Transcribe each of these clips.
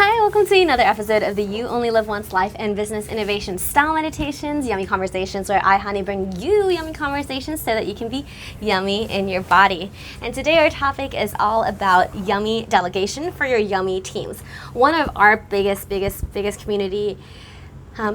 Hi, welcome to another episode of the You Only Live Once Life and Business Innovation Style Meditations, Yummy Conversations, where I, Honey, bring you yummy conversations so that you can be yummy in your body. And today our topic is all about yummy delegation for your yummy teams. One of our biggest community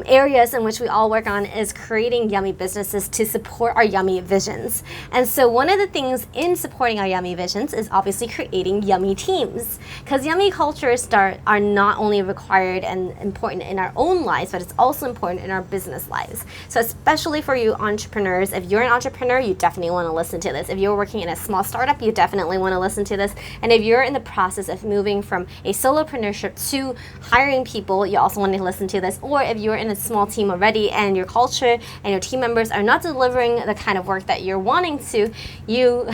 areas in which we all work on is creating yummy businesses to support our yummy visions. And so one of the things in supporting our yummy visions is obviously creating yummy teams, because yummy cultures are not only required and important in our own lives, but it's also important in our business lives. So especially for you entrepreneurs, if you're an entrepreneur, you definitely want to listen to this. If you're working in a small startup, you definitely want to listen to this. And if you're in the process of moving from a solopreneurship to hiring people, you also want to listen to this. Or if you're in a small team already and your culture and your team members are not delivering the kind of work that you're wanting to, you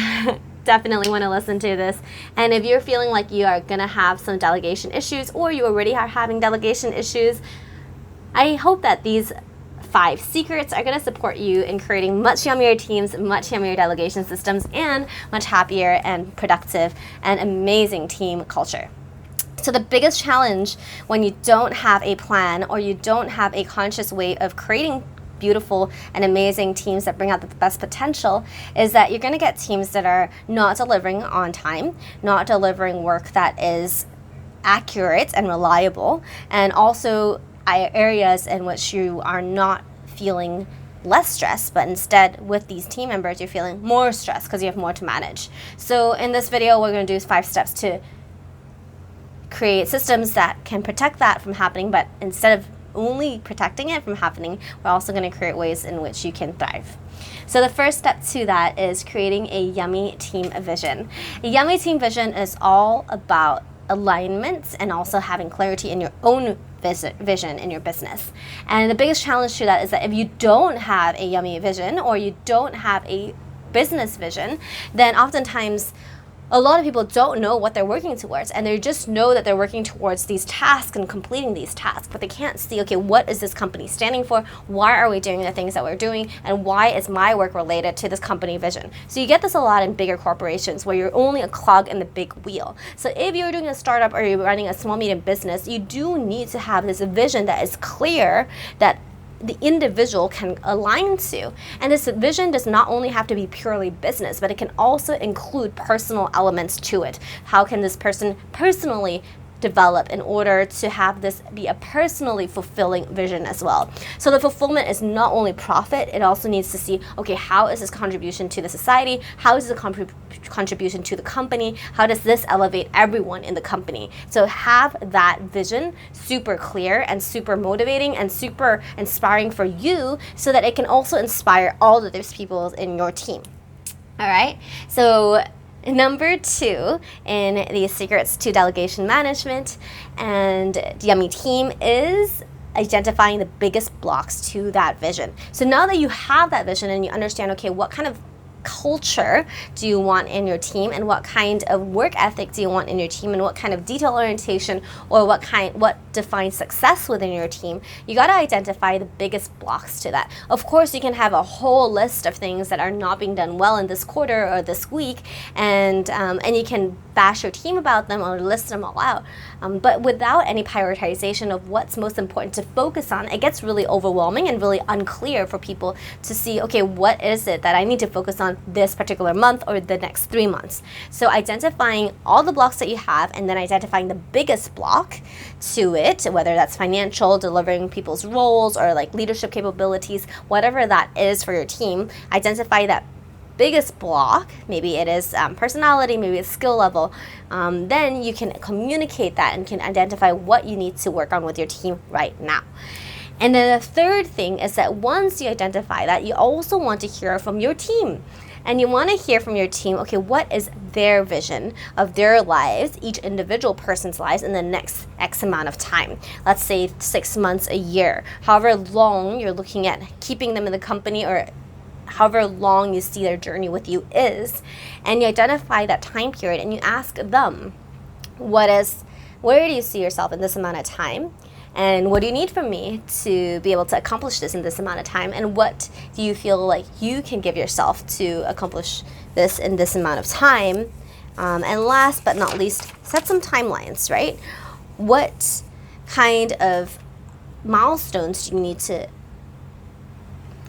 definitely want to listen to this. And if you're feeling like you are going to have some delegation issues, or you already are having delegation issues, I hope that these 5 secrets are going to support you in creating much yummier teams, much yummier delegation systems, and much happier and productive and amazing team culture. So the biggest challenge when you don't have a plan or you don't have a conscious way of creating beautiful and amazing teams that bring out the best potential is that you're going to get teams that are not delivering on time, not delivering work that is accurate and reliable, and also areas in which you are not feeling less stress, but instead with these team members you're feeling more stress because you have more to manage. So in this video we're going to do 5 steps to create systems that can protect that from happening, but instead of only protecting it from happening, we're also going to create ways in which you can thrive. So the first step to that is creating a yummy team vision. A yummy team vision is all about alignment and also having clarity in your own vision in your business. And the biggest challenge to that is that if you don't have a yummy vision or you don't have a business vision, then oftentimes a lot of people don't know what they're working towards, and they just know that they're working towards these tasks and completing these tasks, but they can't see, okay, what is this company standing for? Why are we doing the things that we're doing? And why is my work related to this company vision? So you get this a lot in bigger corporations where you're only a cog in the big wheel. So if you're doing a startup or you're running a small medium business, you do need to have this vision that is clear, that the individual can align to. And this vision does not only have to be purely business, but it can also include personal elements to it. How can this person personally develop in order to have this be a personally fulfilling vision as well? So the fulfillment is not only profit, it also needs to see, okay, how is this contribution to the society? How is this contribution to the company? How does this elevate everyone in the company? So have that vision super clear and super motivating and super inspiring for you, so that it can also inspire all of those people in your team. All right, so number 2 in the secrets to delegation management and yummy team is identifying the biggest blocks to that vision. So now that you have that vision and you understand, okay, what kind of culture do you want in your team, and what kind of work ethic do you want in your team, and what kind of detail orientation or what defines success within your team, you got to identify the biggest blocks to that. Of course, you can have a whole list of things that are not being done well in this quarter or this week, and you can bash your team about them or list them all out. But without any prioritization of what's most important to focus on, it gets really overwhelming and really unclear for people to see, okay, what is it that I need to focus on this particular month or the next 3 months? So identifying all the blocks that you have and then identifying the biggest block to it, whether that's financial, delivering people's roles, or like leadership capabilities, whatever that is for your team, identify that biggest block. Maybe it is personality, maybe it's skill level. Then you can communicate that and can identify what you need to work on with your team right now. And then the third thing is that once you identify that, you also want to hear from your team. And you want to hear from your team, okay, what is their vision of their lives, each individual person's lives, in the next X amount of time? Let's say 6 months, a year, however long you're looking at keeping them in the company, or however long you see their journey with you is. And you identify that time period and you ask them, where do you see yourself in this amount of time? And what do you need from me to be able to accomplish this in this amount of time? And what do you feel like you can give yourself to accomplish this in this amount of time? And last but not least, set some timelines, right? what kind of milestones do you need to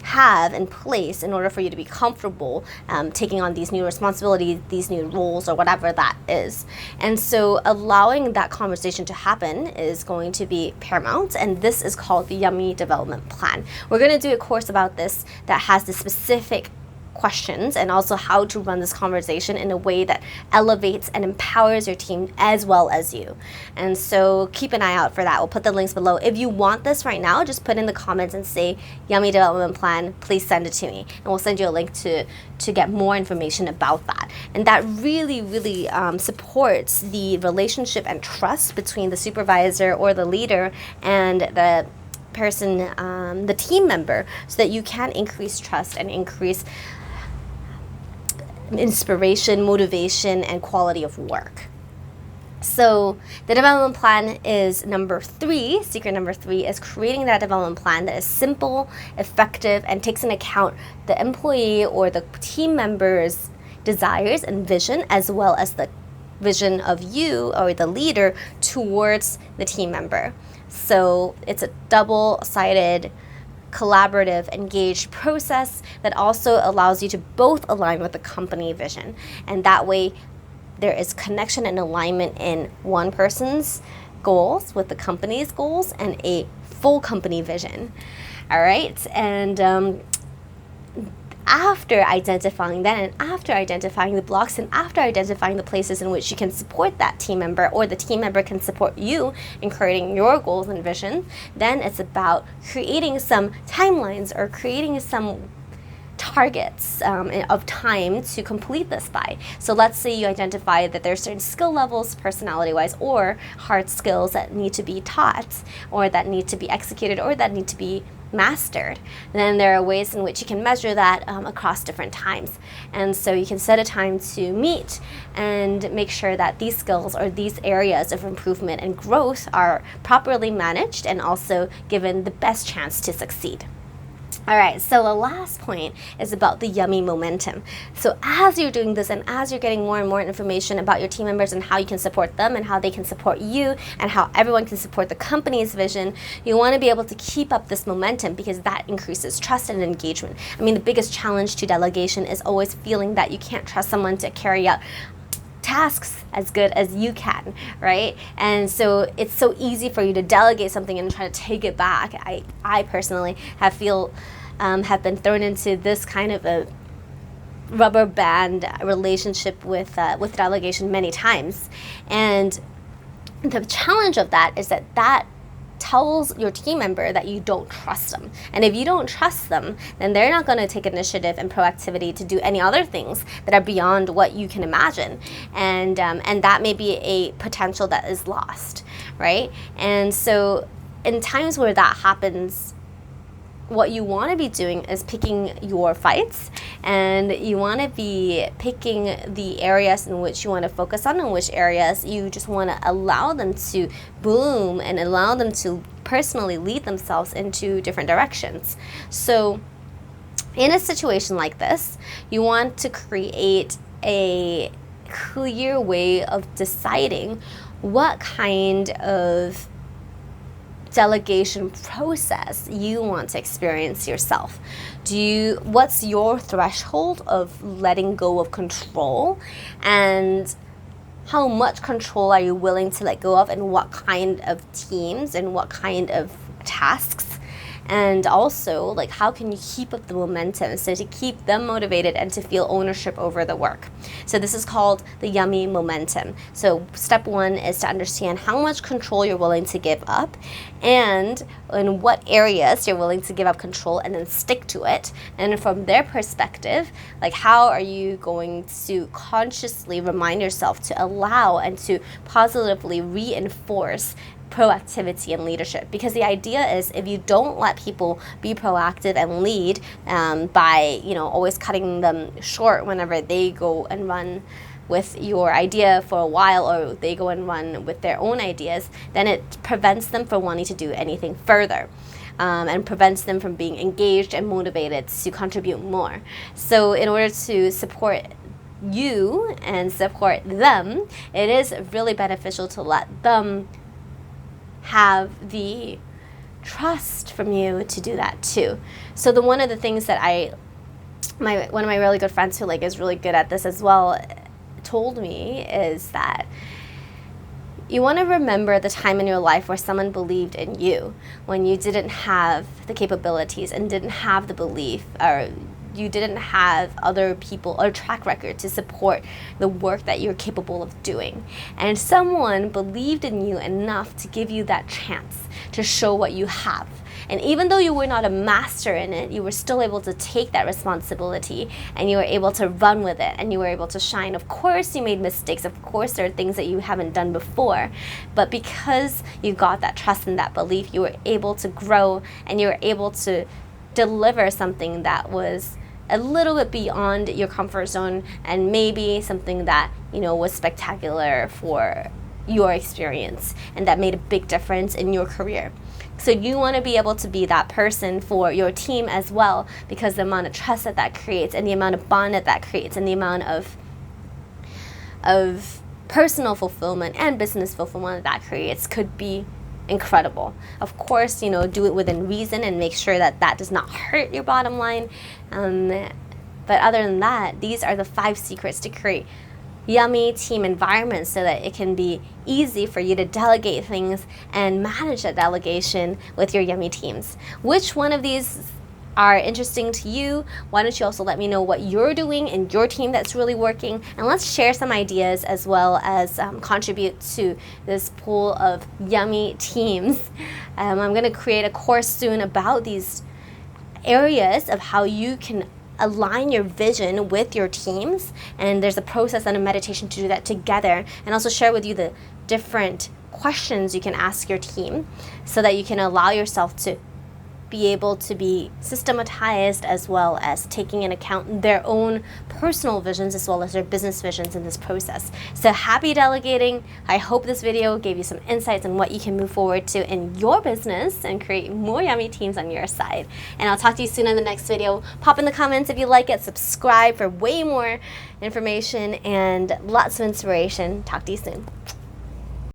have in place in order for you to be comfortable taking on these new responsibilities, these new roles, or whatever that is. And so allowing that conversation to happen is going to be paramount, and this is called the Yummy Development Plan. We're going to do a course about this that has the specific questions and also how to run this conversation in a way that elevates and empowers your team as well as you. And so keep an eye out for that. We'll put the links below. If you want this right now, just put in the comments and say Yummy Development Plan, please send it to me, and we'll send you a link to get more information about that. And that really supports the relationship and trust between the supervisor or the leader and the person, the team member, so that you can increase trust and increase inspiration, motivation, and quality of work. So the development plan is number 3. Secret number 3 is creating that development plan that is simple, effective, and takes into account the employee or the team member's desires and vision, as well as the vision of you or the leader towards the team member. So it's a double-sided, collaborative, engaged process that also allows you to both align with the company vision. And that way there is connection and alignment in one person's goals with the company's goals and a full company vision. All right. And after identifying that, and after identifying the blocks, and after identifying the places in which you can support that team member, or the team member can support you in creating your goals and vision, then it's about creating some timelines or creating some targets of time to complete this by. So let's say you identify that there are certain skill levels, personality-wise, or hard skills that need to be taught, or that need to be executed, or that need to be mastered. Then there are ways in which you can measure that across different times. And so you can set a time to meet and make sure that these skills or these areas of improvement and growth are properly managed and also given the best chance to succeed. All right, so the last point is about the yummy momentum. So as you're doing this and as you're getting more and more information about your team members and how you can support them and how they can support you and how everyone can support the company's vision, you want to be able to keep up this momentum, because that increases trust and engagement. I mean, the biggest challenge to delegation is always feeling that you can't trust someone to carry out tasks as good as you can, right? And so it's so easy for you to delegate something and try to take it back. I personally have been thrown into this kind of a rubber band relationship with delegation many times. And the challenge of that is that tells your team member that you don't trust them. And if you don't trust them, then they're not going to take initiative and proactivity to do any other things that are beyond what you can imagine. And that may be a potential that is lost, right? And so in times where that happens, what you want to be doing is picking your fights, and you want to be picking the areas in which you want to focus on, and which areas you just want to allow them to bloom and allow them to personally lead themselves into different directions. So in a situation like this, you want to create a clear way of deciding what kind of delegation process you want to experience yourself. What's your threshold of letting go of control, and how much control are you willing to let go of, and what kind of teams and what kind of tasks? And also, like, how can you keep up the momentum so to keep them motivated and to feel ownership over the work? So this is called the yummy momentum. So step 1 is to understand how much control you're willing to give up, and in what areas you're willing to give up control, and then stick to it. And from their perspective, like, how are you going to consciously remind yourself to allow and to positively reinforce proactivity and leadership? Because the idea is, if you don't let people be proactive and lead by always cutting them short whenever they go and run with your idea for a while, or they go and run with their own ideas, then it prevents them from wanting to do anything further. And prevents them from being engaged and motivated to contribute more. So in order to support you and support them, it is really beneficial to let them have the trust from you to do that too. So one of the things that one of my really good friends who is really good at this as well told me is that you want to remember the time in your life where someone believed in you when you didn't have the capabilities and didn't have the belief, or you didn't have other people or track record to support the work that you're capable of doing. And someone believed in you enough to give you that chance to show what you have. And even though you were not a master in it, you were still able to take that responsibility and you were able to run with it and you were able to shine. Of course, you made mistakes. Of course, there are things that you haven't done before. But because you got that trust and that belief, you were able to grow and you were able to deliver something that was a little bit beyond your comfort zone and maybe something that, was spectacular for your experience and that made a big difference in your career. So you want to be able to be that person for your team as well, because the amount of trust that creates and the amount of bond that creates and the amount of personal fulfillment and business fulfillment that creates could be incredible. Of course, do it within reason and make sure that does not hurt your bottom line. But other than that, these are the 5 secrets to create yummy team environments so that it can be easy for you to delegate things and manage that delegation with your yummy teams. Which one of these are interesting to you? Why don't you also let me know what you're doing in your team that's really working, and let's share some ideas as well as contribute to this pool of yummy teams. I'm going to create a course soon about these areas of how you can align your vision with your teams, and there's a process and a meditation to do that together, and also share with you the different questions you can ask your team so that you can allow yourself to be able to be systematized as well as taking into account their own personal visions as well as their business visions in this process. So happy delegating. I hope this video gave you some insights on what you can move forward to in your business and create more yummy teams on your side. And I'll talk to you soon in the next video. Pop in the comments if you like it, subscribe for way more information and lots of inspiration. Talk to you soon.